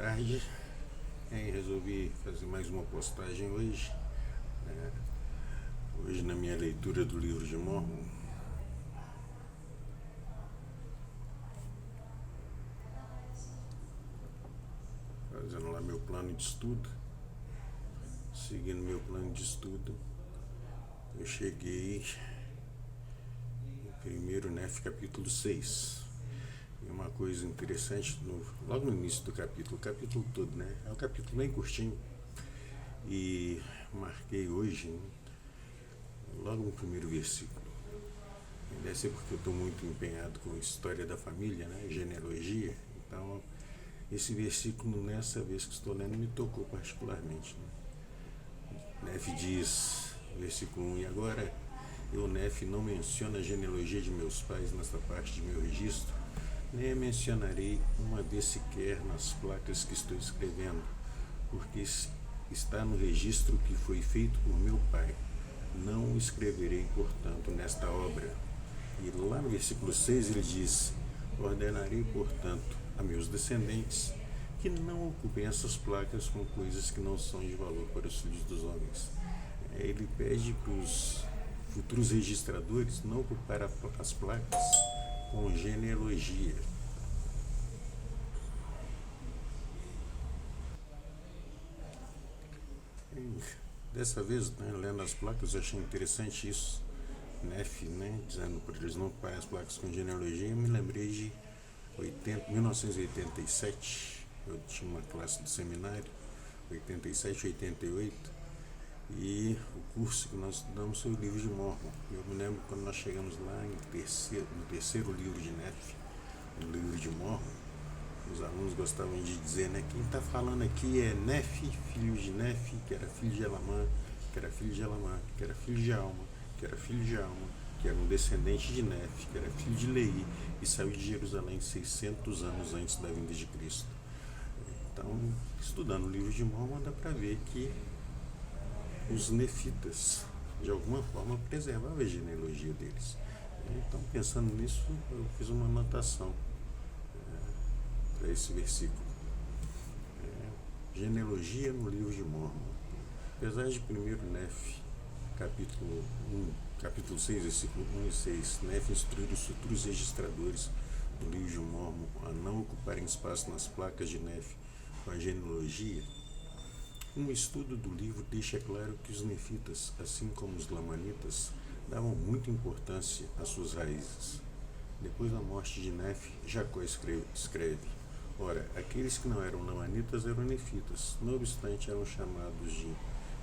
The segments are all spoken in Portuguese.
tarde. Resolvi fazer mais uma postagem hoje. Hoje na minha leitura do livro de Mórmon. Fazendo lá meu plano de estudo. Seguindo meu plano de estudo, eu cheguei no primeiro Nef, capítulo 6. E uma coisa interessante, logo no início do capítulo, o capítulo todo, né? É um capítulo bem curtinho. E marquei hoje, logo no primeiro versículo. Deve ser porque eu estou muito empenhado com a história da família, né? Genealogia. Então, esse versículo, nessa vez que estou lendo, me tocou particularmente. Nef diz, versículo 1, e agora eu, Nef, não menciono a genealogia de meus pais nesta parte de meu registro, nem a mencionarei uma vez sequer nas placas que estou escrevendo, porque está no registro que foi feito por meu pai. Não o escreverei, portanto, nesta obra. E lá no versículo 6 ele diz, ordenarei, portanto, a meus descendentes que não ocupem essas placas com coisas que não são de valor para os filhos dos homens. Ele pede para os futuros registradores não ocupar as placas com genealogia. Dessa vez, lendo as placas, eu achei interessante isso. Nef, dizendo para eles não ocuparem as placas com genealogia, eu me lembrei de 1987. Eu tinha uma classe do seminário, 87, 88, e o curso que nós estudamos foi o livro de Mórmon. Eu me lembro quando nós chegamos lá no terceiro livro de Nef, no livro de Mórmon, os alunos gostavam de dizer, quem está falando aqui é Nef, filho de Nef, que era filho de Elamã, que era filho de Elamã, que era filho de Alma, que era filho de Alma, que era um descendente de Nef, que era filho de Leí, e saiu de Jerusalém 600 anos antes da vinda de Cristo. Então, estudando o livro de Mórmon, dá para ver que os nefitas, de alguma forma, preservavam a genealogia deles. Então, pensando nisso, eu fiz uma anotação para esse versículo. Genealogia no livro de Mórmon. Apesar de 1 Nef, capítulo 6, versículo 1 e 6, Nef instruir os futuros registradores do livro de Mórmon a não ocuparem espaço nas placas de Nef com a genealogia. Um estudo do livro deixa claro que os nefitas, assim como os lamanitas, davam muita importância às suas raízes. Depois da morte de Nef, Jacó escreve, ora, aqueles que não eram lamanitas eram nefitas, não obstante eram chamados de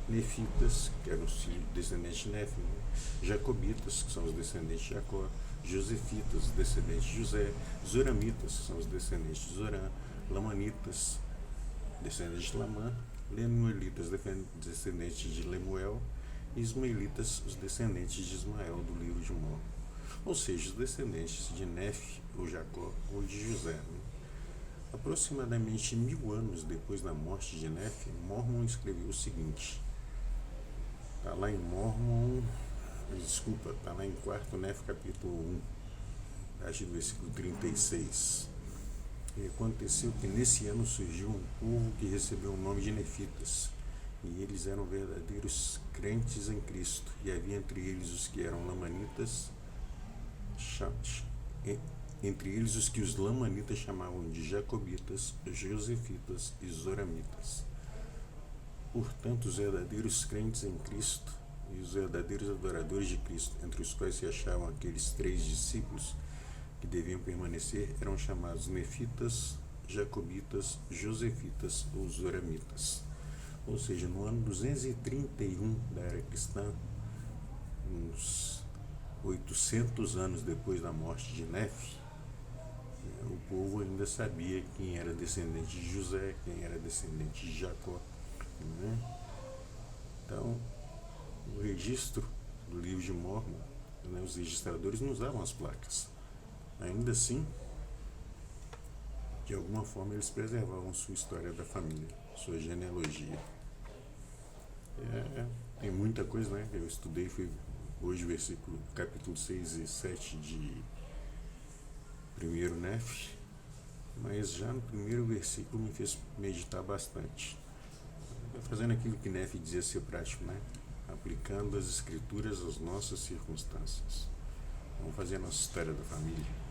nefitas, que eram os descendentes de Nef, jacobitas, que são os descendentes de Jacó, josefitas, descendentes de José, zoramitas, que são os descendentes de Zorã, lamanitas, descendentes de Lamã, lemuelitas, descendentes de Lemuel, e ismaelitas, os descendentes de Ismael, do livro de Mórmon. Ou seja, os descendentes de Nef, ou Jacó, ou de José. Aproximadamente 1000 anos depois da morte de Nef, Mórmon escreveu o seguinte. Está lá em Mórmon, está lá em 4 Nef, capítulo 1, a partir do versículo 36. E aconteceu que nesse ano surgiu um povo que recebeu o nome de Nefitas, e eles eram verdadeiros crentes em Cristo, e havia entre eles os que eram lamanitas, entre eles os que os lamanitas chamavam de jacobitas, josefitas e zoramitas. Portanto, os verdadeiros crentes em Cristo e os verdadeiros adoradores de Cristo, entre os quais se achavam aqueles 3 discípulos que deviam permanecer, eram chamados nefitas, jacobitas, josefitas ou zoramitas. Ou seja, no ano 231 da era cristã, uns 800 anos depois da morte de Nef, o povo ainda sabia quem era descendente de José, quem era descendente de Jacó. Então, o registro do livro de Mórmon, os registradores não usavam as placas. Ainda assim, de alguma forma eles preservavam sua história da família, sua genealogia. Tem muita coisa, eu estudei, foi hoje capítulo 6 e 7 de 1 Nef, mas já no primeiro versículo me fez meditar bastante. Fazendo aquilo que Neff dizia ser prático, né? Aplicando as escrituras às nossas circunstâncias. Vamos fazer a nossa história da família.